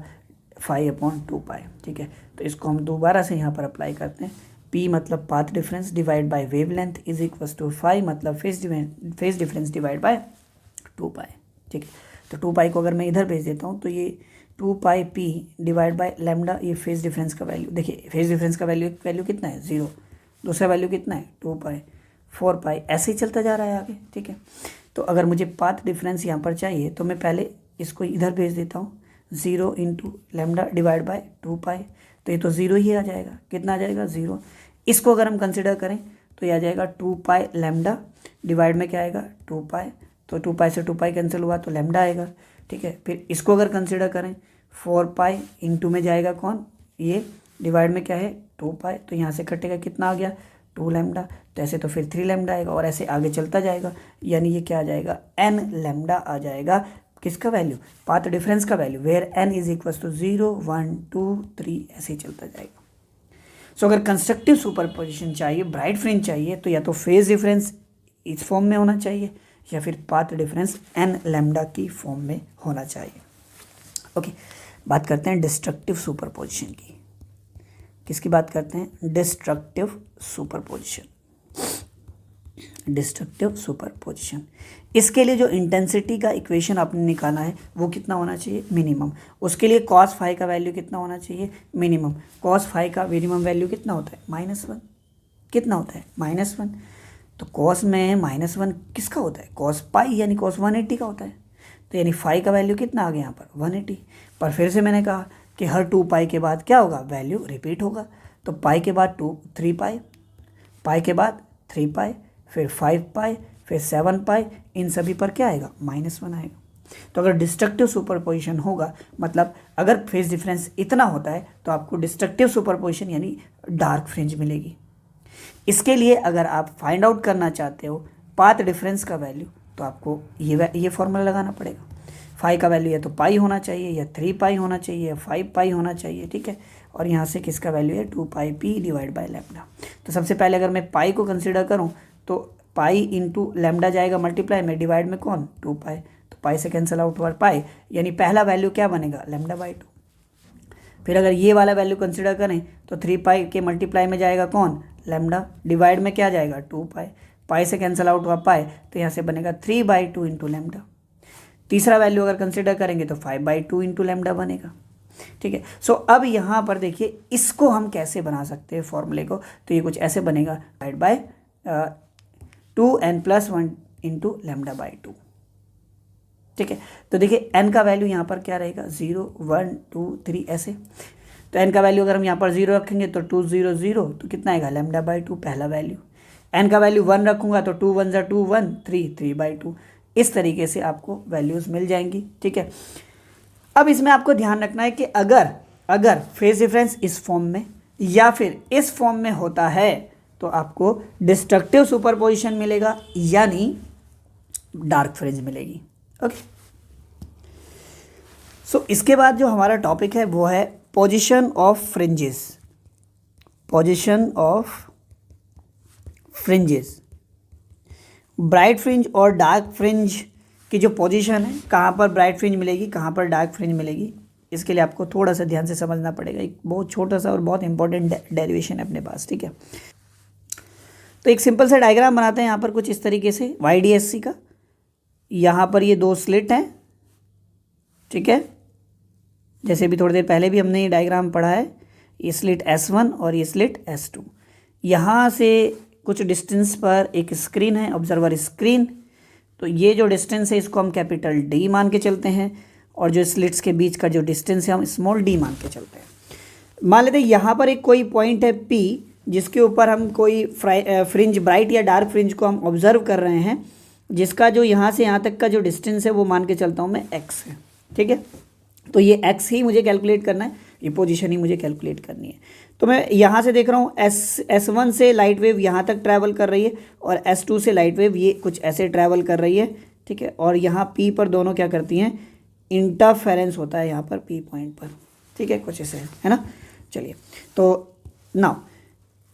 φ/2π। ठीक है, तो इसको हम दोबारा से यहाँ पर अप्लाई करते हैं। P मतलब path difference divide by wavelength is equal to phi मतलब फेज डिफरेंस डिवाइड बाय 2π। ठीक है, तो 2π को अगर मैं इधर भेज देता हूँ तो ये 2πp डिवाइड बाय लैम्डा, ये फेज डिफरेंस का वैल्यू, देखिए फेज डिफरेंस का वैल्यू कितना है 0, दूसरा वैल्यू कितना है 2π, 4π, ऐसे ही चलता जा रहा है आगे। ठीक है, तो अगर मुझे पाथ डिफरेंस यहाँ पर चाहिए तो मैं पहले इसको इधर भेज देता हूँ, 0 इंटू लैम्डा डिवाइड बाय 2π, तो ये तो 0 ही आ जाएगा, कितना आ जाएगा 0। इसको अगर हम कंसिडर करें तो ये आ जाएगा 2π लैम्डा डिवाइड में क्या आएगा 2π, तो 2π से 2π कैंसिल हुआ तो लैम्डा आएगा। ठीक है, फिर इसको अगर कंसिडर करें 4π इंटू में जाएगा कौन, ये डिवाइड में क्या है 2π, तो यहाँ से कटेगा कितना आ गया 2 लैम्डा, तो ऐसे तो फिर 3 लैम्डा आएगा और ऐसे आगे चलता जाएगा, यानी ये क्या आ जाएगा n लैम्डा आ जाएगा, किसका वैल्यू, पाथ डिफरेंस का value, where n is equal to 0 1 2 3 ऐसे ही चलता जाएगा। सो अगर कंस्ट्रक्टिव सुपरपोजिशन चाहिए, ब्राइट फ्रिंज चाहिए, तो या तो फेज डिफरेंस इस फॉर्म में होना चाहिए या फिर पाथ डिफरेंस n लैम्डा की फॉर्म में होना चाहिए। ओके, बात करते हैं डिस्ट्रक्टिव सुपरपोजिशन की। किसकी बात करते हैं, डिस्ट्रक्टिव सुपरपोजिशन। डिस्ट्रक्टिव सुपरपोजिशन, इसके लिए जो इंटेंसिटी का इक्वेशन आपने निकाला है वो कितना होना चाहिए, मिनिमम। उसके लिए cos phi का वैल्यू कितना होना चाहिए, मिनिमम। cos phi का मिनिमम वैल्यू कितना होता है -1, कितना होता है -1। तो cos में -1 किसका होता है, cos पाई यानी cos 180 का होता है, तो यानी phi का वैल्यू कितना आ गया यहाँ पर 180। पर फिर से मैंने कहा कि हर 2 पाई के बाद क्या होगा, वैल्यू रिपीट होगा, तो पाई के बाद 3 पाई, पाई के बाद 3 पाई, फिर 5 पाई, फिर 7 पाई, इन सभी पर क्या आएगा -1 आएगा। तो अगर डिस्ट्रक्टिव सुपरपोजिशन होगा, मतलब अगर फेज डिफरेंस इतना होता है तो आपको डिस्ट्रक्टिव सुपरपोजिशन यानी डार्क फ्रिंज मिलेगी। इसके लिए अगर आप फाइंड आउट करना चाहते हो पाथ डिफरेंस का वैल्यू, तो आपको ये फॉर्मूला लगाना पड़ेगा। फाई का वैल्यू या तो पाई होना चाहिए या 3 पाई होना चाहिए या 5 पाई होना चाहिए। ठीक है, और यहाँ से किसका वैल्यू है 2πp डिवाइड बाय लैम्डा। तो सबसे पहले अगर मैं पाई को कंसिडर करूँ तो पाई इंटू लैम्डा जाएगा मल्टीप्लाई में, डिवाइड में कौन 2 पाई, तो पाई से कैंसिल आउट हुआ पाई, यानी पहला वैल्यू क्या बनेगा λ/2। फिर अगर ये वाला वैल्यू कंसिडर करें तो 3 पाई के मल्टीप्लाई में जाएगा कौन लैम्डा, डिवाइड में क्या जाएगा 2 पाई, पाई से कैंसिल आउट हुआ पाई, तो यहाँ से बनेगा 3/2 इंटू लैम्डा। तीसरा वैल्यू अगर कंसिडर करेंगे तो 5/2 इंटू लैम्डा बनेगा। ठीक है, सो अब यहाँ पर देखिए इसको हम कैसे बना सकते हैं फॉर्मूले को, तो ये कुछ ऐसे बनेगा डिवाइड बाय 2n+1 इंटू λ/2। ठीक है, तो देखिए n का वैल्यू यहाँ पर क्या रहेगा 0 1 2 3 ऐसे। तो n का वैल्यू अगर हम यहाँ पर 0 रखेंगे तो 2 0 0, तो कितना आएगा λ/2 पहला वैल्यू। n का वैल्यू 1 रखूँगा तो 2 1 2 1 3 3/2। इस तरीके से आपको वैल्यूज़ मिल जाएंगी, ठीक है। अब इसमें आपको ध्यान रखना है कि अगर फेज डिफरेंस इस फॉर्म में या फिर इस फॉर्म में होता है तो आपको डिस्ट्रक्टिव सुपरपोजिशन मिलेगा, यानी डार्क फ्रिंज मिलेगी। ओके, सो इसके बाद जो हमारा टॉपिक है वो है position of fringes. Position of fringes, bright fringe और डार्क फ्रिंज की जो पोजीशन है, कहाँ पर ब्राइट फ्रिंज मिलेगी, कहाँ पर डार्क फ्रिंज मिलेगी, इसके लिए आपको थोड़ा सा ध्यान से समझना पड़ेगा। एक बहुत छोटा सा और बहुत इंपॉर्टेंट डेरिवेशन है अपने पास, ठीक है। तो एक सिंपल सा डायग्राम बनाते हैं यहाँ पर कुछ इस तरीके से YDSC का। यहाँ पर ये दो स्लिट हैं, ठीक है, जैसे भी थोड़ी देर पहले भी हमने ये डायग्राम पढ़ा है। ये स्लिट S1 और ये स्लिट S2। यहाँ से कुछ डिस्टेंस पर एक स्क्रीन है, ऑब्जर्वर स्क्रीन। तो ये जो डिस्टेंस है इसको हम कैपिटल D मान के चलते हैं, और जो स्लिट्स के बीच का जो डिस्टेंस है हम स्मॉल d मान के चलते हैं। मान लेते हैं यहाँ पर एक कोई पॉइंट है P, जिसके ऊपर हम कोई फ्रिंज, ब्राइट या डार्क फ्रिंज को हम ऑब्जर्व कर रहे हैं, जिसका जो यहाँ से यहाँ तक का जो डिस्टेंस है वो मान के चलता हूँ मैं x है, ठीक है। तो ये x ही मुझे कैलकुलेट करना है, ये पोजीशन ही मुझे कैलकुलेट करनी है। तो मैं यहाँ से देख रहा हूँ S1 से लाइट वेव यहाँ तक ट्रैवल कर रही है, और S2 से लाइट वेव ये कुछ ऐसे ट्रैवल कर रही है, ठीक है। और यहाँ P पर दोनों क्या करती हैं, इंटरफेरेंस होता है यहाँ पर P पॉइंट पर, ठीक है, कुछ ऐसे है ना। चलिए, तो नाउ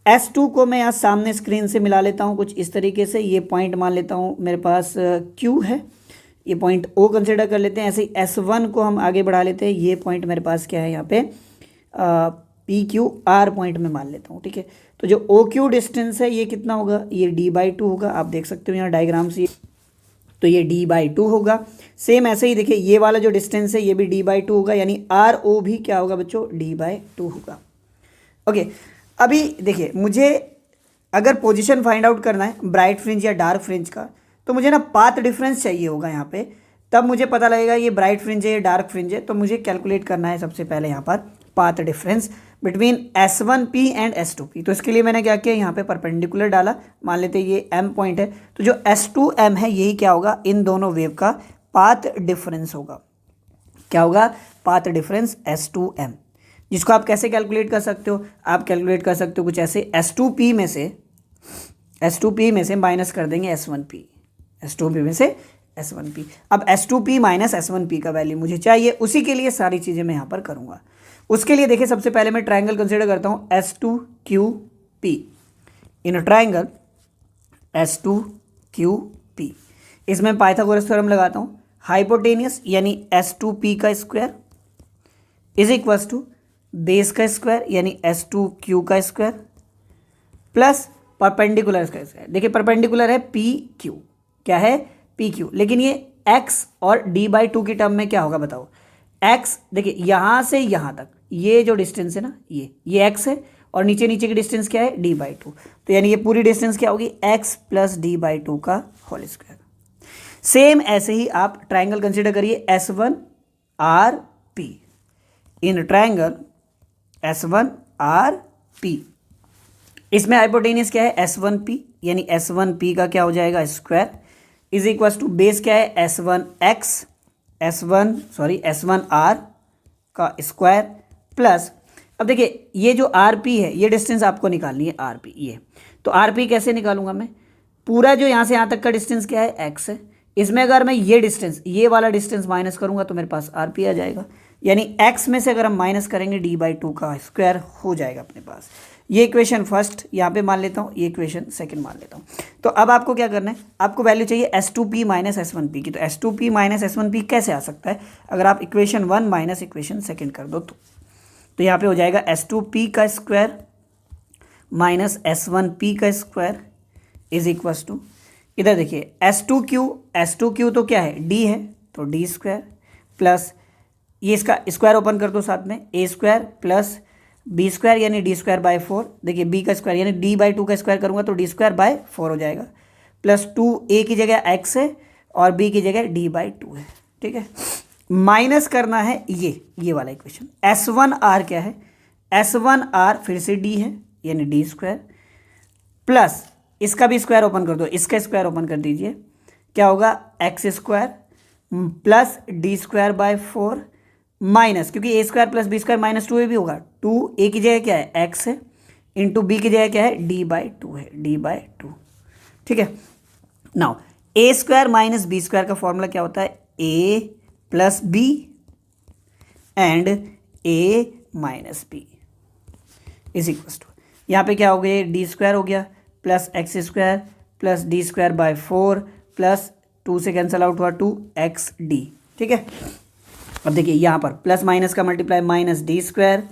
S2 को मैं यहाँ सामने स्क्रीन से मिला लेता हूँ कुछ इस तरीके से। ये पॉइंट मान लेता हूँ मेरे पास Q है, ये पॉइंट O कंसिडर कर लेते हैं। ऐसे ही S1 को हम आगे बढ़ा लेते हैं, ये पॉइंट मेरे पास क्या है यहाँ पे PQR पॉइंट में मान लेता हूँ, ठीक है। तो जो OQ डिस्टेंस है ये कितना होगा, ये D/2 होगा। आप देख सकते हो यहाँ डायग्राम से, तो ये D/2 होगा। सेम ऐसे ही देखिए ये वाला जो डिस्टेंस है ये भी D/2 होगा, यानी RO भी क्या होगा बच्चों, D/2 होगा। ओके, अभी देखिए मुझे अगर पोजीशन फाइंड आउट करना है ब्राइट फ्रिंज या डार्क फ्रिंज का, तो मुझे ना पाथ डिफरेंस चाहिए होगा यहाँ पे, तब मुझे पता लगेगा ये ब्राइट फ्रिंज है या डार्क फ्रिंज है। तो मुझे कैलकुलेट करना है सबसे पहले यहाँ पर path difference between S1P and S2P। तो इसके लिए मैंने क्या किया, यहाँ पे परपेंडिकुलर डाला। मान लेते हैं ये M पॉइंट है, तो जो S2M है यही क्या होगा, इन दोनों वेव का पाथ डिफरेंस होगा। क्या होगा, पाथ डिफरेंस S2M, जिसको आप कैसे कैलकुलेट कर सकते हो, आप कैलकुलेट कर सकते हो कुछ ऐसे, S2P में से माइनस कर देंगे S1P, S2P में से S1P। अब S2P माइनस S1P का वैल्यू मुझे चाहिए, उसी के लिए सारी चीज़ें मैं यहाँ पर करूँगा। उसके लिए देखिए सबसे पहले मैं ट्राइंगल कंसिडर करता हूँ S2QP। इन ट्राइंगल S2QP, इसमें पाइथागोरस थ्योरम लगाता हूँ। हाइपोटेनियस यानी S2P का square is equals to base का स्क्वायर यानी S2Q का स्क्वायर प्लस परपेंडिकुलर का स्क्वायर। देखिए परपेंडिकुलर है PQ, क्या है PQ, लेकिन ये x और D/2 की टर्म में क्या होगा बताओ। x देखिए यहाँ से यहाँ तक ये जो डिस्टेंस है ना, ये x है, और नीचे नीचे की डिस्टेंस क्या है D/2। तो यानी ये पूरी डिस्टेंस क्या होगी, x प्लस D/2 का होल स्क्वायर। सेम ऐसे ही आप ट्राइंगल कंसिडर करिए S1RP। इन ट्राइंगल S1RP, इसमें हाइपोटेनियस क्या है S1P, यानी S1P का क्या हो जाएगा square is equal to base क्या है S1R का स्क्वायर प्लस, अब देखिए ये जो RP है ये डिस्टेंस आपको निकालनी है RP, ये तो RP कैसे निकालूंगा मैं, पूरा जो यहाँ से यहाँ तक का डिस्टेंस क्या है x है, इसमें अगर मैं ये डिस्टेंस, ये वाला डिस्टेंस माइनस करूंगा तो मेरे पास RP आ जाएगा, यानी x में से अगर हम माइनस करेंगे D/2 का स्क्वायर हो जाएगा अपने पास। ये इक्वेशन फर्स्ट यहाँ पे मान लेता हूँ, ये इक्वेशन सेकंड मान लेता हूँ। तो अब आपको क्या करना है, आपको वैल्यू चाहिए S2P माइनस S1P की। तो S2P माइनस S1P कैसे आ सकता है, अगर आप इक्वेशन 1 माइनस इक्वेशन सेकंड कर दो तो यहाँ पे हो जाएगा S2P का स्क्वायर माइनस S1P का स्क्वायर इज इक्वल्स टू, इधर देखिए S2Q तो क्या है D है, तो D स्क्वायर प्लस ये इसका स्क्वायर ओपन कर दो साथ में, A square plus B square यानी D स्क्वायर बाय 4। देखिए B का स्क्वायर यानी D/2 का स्क्वायर करूँगा तो D स्क्वायर बाय 4 हो जाएगा, प्लस 2 A की जगह x है और B की जगह D/2 है, ठीक है। माइनस करना है ये वाला इक्वेशन S1R क्या है, S1R फिर से D है यानी D स्क्वायर, प्लस इसका भी स्क्वायर ओपन कर दो, इसका स्क्वायर ओपन कर दीजिए, क्या होगा x square plus d square by 4 minus, क्योंकि a square plus b square minus 2 भी होगा, 2 ए की जगह क्या है एक्स है, इंटू बी की जगह क्या है डी बाई 2 है, डी बाई 2। ठीक है, now a square minus b square का फॉर्मूला क्या होता है, a plus b and a minus b is equal to, यहाँ पे क्या हो गया डी स्क्वायर हो गया plus x square plus d square by 4 plus 2 से कैंसिल आउट हुआ 2xd। ठीक है, अब देखिए यहाँ पर प्लस माइनस का multiply minus D square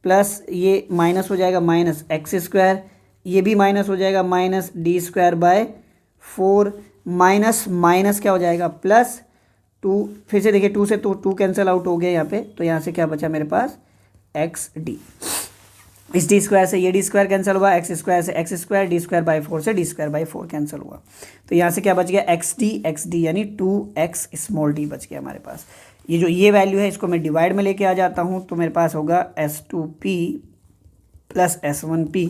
plus ये माइनस हो जाएगा माइनस एक्स स्क्वायर, ये भी माइनस हो जाएगा minus D square by 4 minus minus क्या हो जाएगा प्लस 2, फिर से देखिए 2 से 2 कैंसिल आउट हो गया यहाँ पे, तो यहाँ से क्या बचा मेरे पास xd, इस डी स्क्वायर से ये डी स्क्वायर कैंसिल हुआ, एक्स स्क्वायर से x square, D square by 4 से डी स्क्वायर बाई 4 कैंसिल हुआ, तो यहाँ से क्या बच गया एक्स डी यानी 2x स्मॉल डी बच गया हमारे पास। ये जो ये वैल्यू है इसको मैं डिवाइड में लेके आ जाता हूँ, तो मेरे पास होगा S2p प्लस S1p,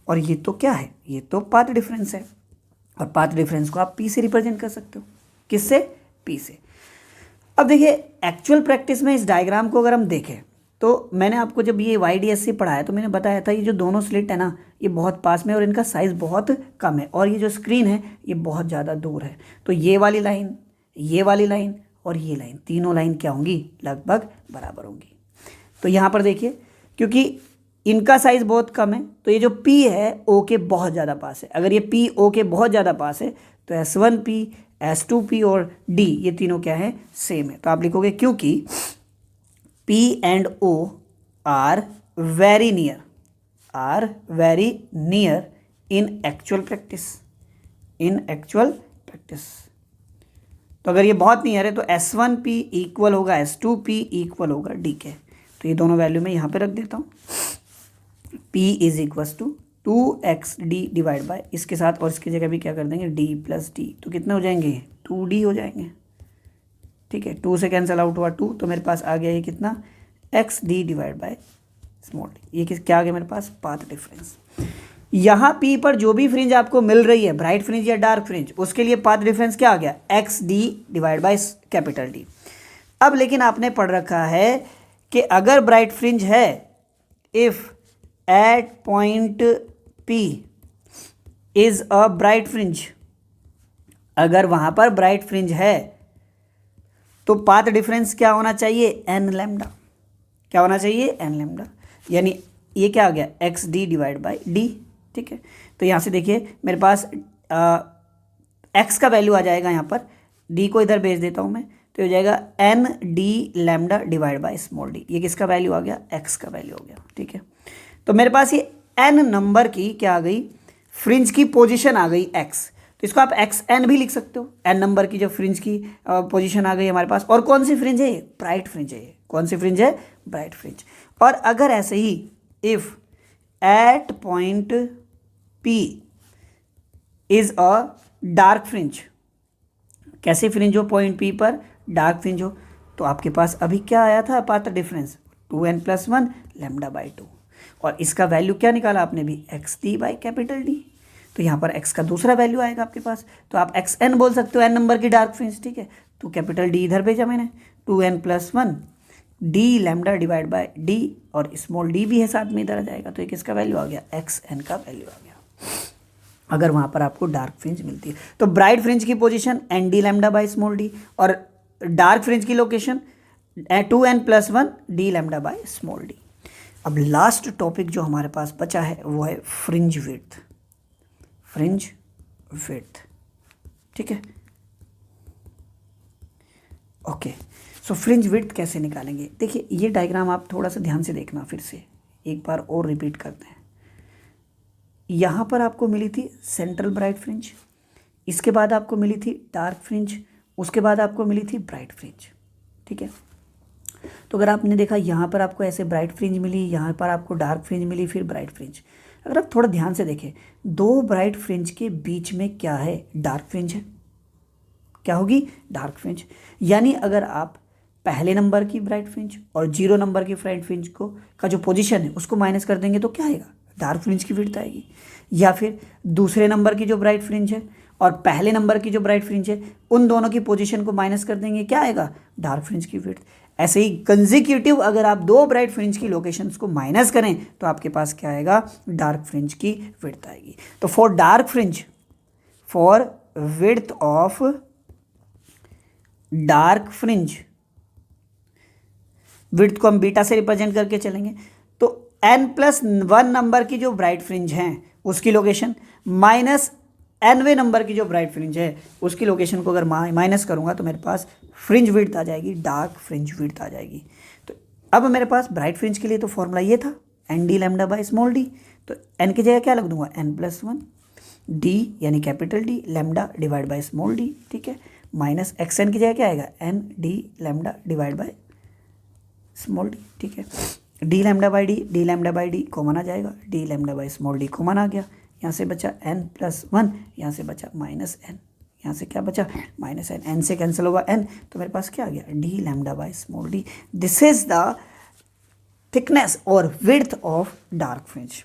और ये तो क्या है, ये तो पाथ डिफरेंस है, और पाथ डिफरेंस को आप p से रिप्रेजेंट कर सकते हो, किससे, p से। अब देखिए एक्चुअल प्रैक्टिस में इस डायग्राम को अगर हम देखें तो मैंने आपको जब ये YDSC पढ़ाया तो मैंने बताया था ये जो दोनों स्लिट है ना ये बहुत पास में और इनका साइज़ बहुत कम है, और ये जो स्क्रीन है ये बहुत ज़्यादा दूर है, तो ये वाली लाइन, ये वाली लाइन और ये लाइन, तीनों लाइन क्या होंगी, लगभग बराबर होंगी। तो यहाँ पर देखिए क्योंकि इनका साइज़ बहुत कम है तो ये जो P है O के बहुत ज़्यादा पास है, अगर ये P O के बहुत ज़्यादा पास है तो S1P S2P और D ये तीनों क्या है, सेम है, तो आप लिखोगे क्योंकि P and O are very near in actual practice, तो अगर ये बहुत नियर है तो S1P इक्वल होगा S2P इक्वल होगा D के, तो ये दोनों वैल्यू मैं यहाँ पे रख देता हूँ, P is equal to 2xd divide by इसके साथ और इसकी जगह भी क्या कर देंगे d प्लस डी, तो कितने हो जाएंगे 2d हो जाएंगे। ठीक है, 2 से कैंसिल आउट हुआ 2, तो मेरे पास आ गया ये कितना xd divide by small D, ये क्या आ गया मेरे पास पाथ डिफरेंस। यहाँ P पर जो भी फ्रिंज आपको मिल रही है ब्राइट फ्रिंज या डार्क फ्रिंज, उसके लिए पाथ डिफरेंस क्या आ गया xd divide by capital D। अब लेकिन आपने पढ़ रखा है कि अगर ब्राइट फ्रिंज है, if at point P is a bright fringe, अगर वहां पर ब्राइट फ्रिंज है तो पाथ डिफरेंस क्या होना चाहिए n लैम्डा, क्या होना चाहिए n लैम्डा, यानी ये क्या आ गया xd डिवाइड बाई d। ठीक है, तो यहाँ से देखिए मेरे पास x का वैल्यू आ जाएगा, यहाँ पर d को इधर भेज देता हूँ मैं, तो हो जाएगा n d lambda divide by small d, ये किसका वैल्यू आ गया x का वैल्यू हो गया। ठीक है, तो मेरे पास ये n नंबर की क्या आ गई, फ्रिंज की पोजीशन आ गई x, तो इसको आप xn भी लिख सकते हो, n नंबर की जो फ्रिंज की पोजीशन आ गई हमारे पास, और कौन सी फ्रिंज है ये, ब्राइट फ्रिंज है, ये कौन सी फ्रिंज है, ब्राइट फ्रिंज। और अगर ऐसे ही if at point P is a dark fringe, कैसी फ्रिंज हो, पॉइंट P पर डार्क फ्रिंज हो, तो आपके पास अभी क्या आया था path difference 2n+1 lambda by 2, और इसका वैल्यू क्या निकाला आपने भी xd बाई कैपिटल D, तो यहाँ पर x का दूसरा वैल्यू आएगा आपके पास, तो आप xn बोल सकते हो, n नंबर की डार्क फ्रिंज। ठीक है, तो कैपिटल D इधर भेजा मैंने, 2n+1 d lambda divide by d, और स्मॉल d भी है साथ में इधर आ जाएगा, तो ये किसका वैल्यू आ गया, xn का वैल्यू आ गया, अगर वहाँ पर आपको डार्क फ्रिंज मिलती है। तो ब्राइट फ्रिंज की position nd lambda by small d, और डार्क फ्रिंज की location 2n+1 d lambda by small d। अब लास्ट टॉपिक जो हमारे पास बचा है वो है फ्रिंज विड्थ, फ्रिंज विड्थ। ठीक है, ओके, सो फ्रिंज विड्थ कैसे निकालेंगे, देखिए ये डायग्राम आप थोड़ा सा ध्यान से देखना, फिर से एक बार और रिपीट करते हैं। यहाँ पर आपको मिली थी सेंट्रल ब्राइट फ्रिंज, इसके बाद आपको मिली थी डार्क फ्रिंज, उसके बाद आपको मिली थी ब्राइट फ्रिंज। ठीक है, तो अगर आपने देखा यहाँ पर आपको ऐसे ब्राइट फ्रिंज मिली, यहाँ पर आपको डार्क फ्रिंज मिली, फिर ब्राइट फ्रिंज, अगर आप थोड़ा ध्यान से देखें दो ब्राइट फ्रिंज के बीच में क्या है, डार्क फ्रिंज है, क्या होगी, डार्क फ्रिंज। यानी अगर आप पहले नंबर की ब्राइट फ्रिंज और 0 नंबर की ब्राइट फ्रिंज को का जो पोजीशन है उसको माइनस कर देंगे तो क्या आएगा, डार्क फ्रिंज की विड्थ आएगी। या फिर दूसरे नंबर की जो ब्राइट फ्रिंज है और पहले नंबर की जो ब्राइट फ्रिंज है उन दोनों की पोजीशन को माइनस कर देंगे, क्या आएगा, डार्क फ्रिंज की विड्थ। ऐसे ही कंसेक्यूटिव अगर आप दो ब्राइट फ्रिंज की लोकेशंस को माइनस करें तो आपके पास क्या आएगा, डार्क फ्रिंज की विड्थ आएगी। तो for dark fringe, for width of dark fringe, width को हम बीटा से रिप्रेजेंट करके चलेंगे, तो n+1 नंबर की जो ब्राइट फ्रिंज हैं उसकी लोकेशन माइनस nवें नंबर की जो ब्राइट फ्रिंज है उसकी लोकेशन को अगर माइनस करूंगा तो मेरे पास फ्रिंज विड्थ आ जाएगी, डार्क फ्रिंज विड्थ आ जाएगी। तो अब मेरे पास ब्राइट फ्रिंज के लिए तो फॉर्मूला ये था ND lambda by small D, तो n की जगह क्या लग दूंगा, n+1 d यानी capital D lambda divide by small d, ठीक है, माइनस xn की जगह क्या आएगा, ND lambda divide by small d, ठीक है, d lambda by d common आ जाएगा, d lambda by small d common आ गया, यहाँ से बचा n+1, यहाँ से बचा माइनस n, यहाँ से क्या बचा, माइनस n, n से कैंसिल होगा n, तो मेरे पास क्या आ गया, d lambda by small d। This is the thickness और width of dark fringe.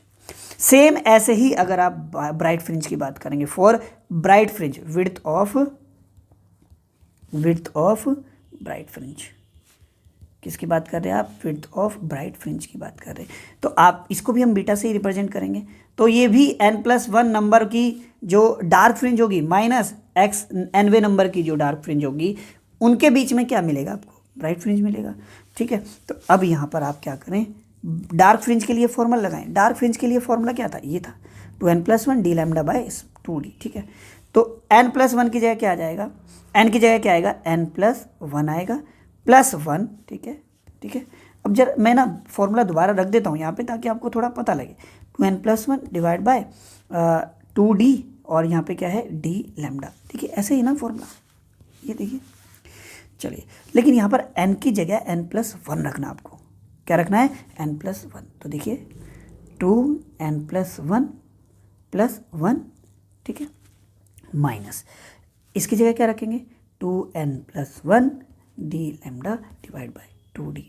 Same ऐसे ही अगर आप ब्राइट फ्रिंज की बात करेंगे, for bright fringe width of bright fringe, किसकी बात कर रहे हैं आप, विड्थ ऑफ ब्राइट फ्रिंज की बात कर रहे हैं, तो आप इसको भी हम बीटा से ही रिप्रेजेंट करेंगे। तो ये भी n+1 नंबर की जो डार्क फ्रिंज होगी माइनस nवें नंबर की जो डार्क फ्रिंज होगी उनके बीच में क्या मिलेगा आपको, ब्राइट फ्रिंज मिलेगा, ठीक है। तो अब यहाँ पर आप क्या करें, डार्क फ्रिंज के लिए फॉर्मूला लगाएं। डार्क फ्रिंज के लिए फॉर्मूला क्या था, ये था 2n+1 d lambda by 2d, ठीक है। तो n+1 की जगह क्या आ जाएगा, n की जगह क्या आएगा, n+1 आएगा +1, ठीक है, ठीक है। अब जरा मैं ना फॉर्मूला दोबारा रख देता हूँ यहाँ पे ताकि आपको थोड़ा पता लगे, 2n+1 डिवाइड बाय 2d और यहाँ पे क्या है, d लैम्डा, ठीक है, ऐसे ही ना फॉर्मूला, ये देखिए। चलिए, लेकिन यहाँ पर n की जगह n+1 रखना, आपको क्या रखना है, n+1। तो देखिए 2n+1 +1, ठीक है, माइनस इसकी जगह क्या रखेंगे, 2n+1 d lambda divide by 2d,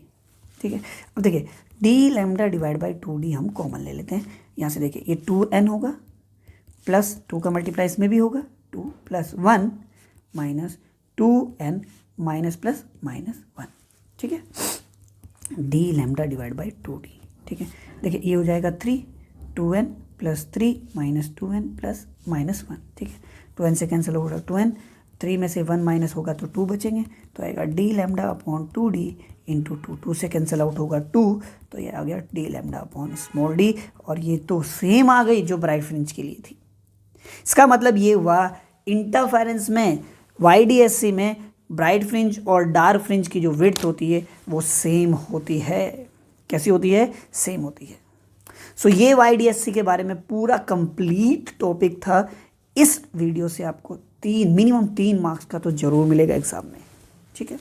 ठीक है। अब देखिए d lambda divide by 2d हम कॉमन ले लेते हैं, यहाँ से देखिए ये 2n होगा प्लस 2 का मल्टीप्लाई इसमें भी होगा, 2 + 1 minus 2n minus plus minus 1, ठीक है, d lambda divide by 2d, ठीक है। देखिए ये हो जाएगा 3, 2n + 3 minus 2n plus minus 1, ठीक है, 2n से कैंसिल होगा 2n, 3 में से 1 माइनस होगा तो 2 बचेंगे, तो आएगा d lambda upon 2d into 2 से कैंसिल आउट होगा 2, तो ये आ गया d lambda upon small d, और ये तो सेम आ गई जो ब्राइट फ्रिंज के लिए थी। इसका मतलब ये हुआ इंटरफेरेंस में YDSC में ब्राइट फ्रिंज और डार्क फ्रिंज की जो विड्थ होती है वो सेम होती है। कैसी होती है, सेम होती है। सो ये YDSC के बारे में पूरा कंप्लीट टॉपिक था। इस वीडियो से आपको मिनिमम 3 मार्क्स का तो जरूर मिलेगा एग्जाम में, ठीक है।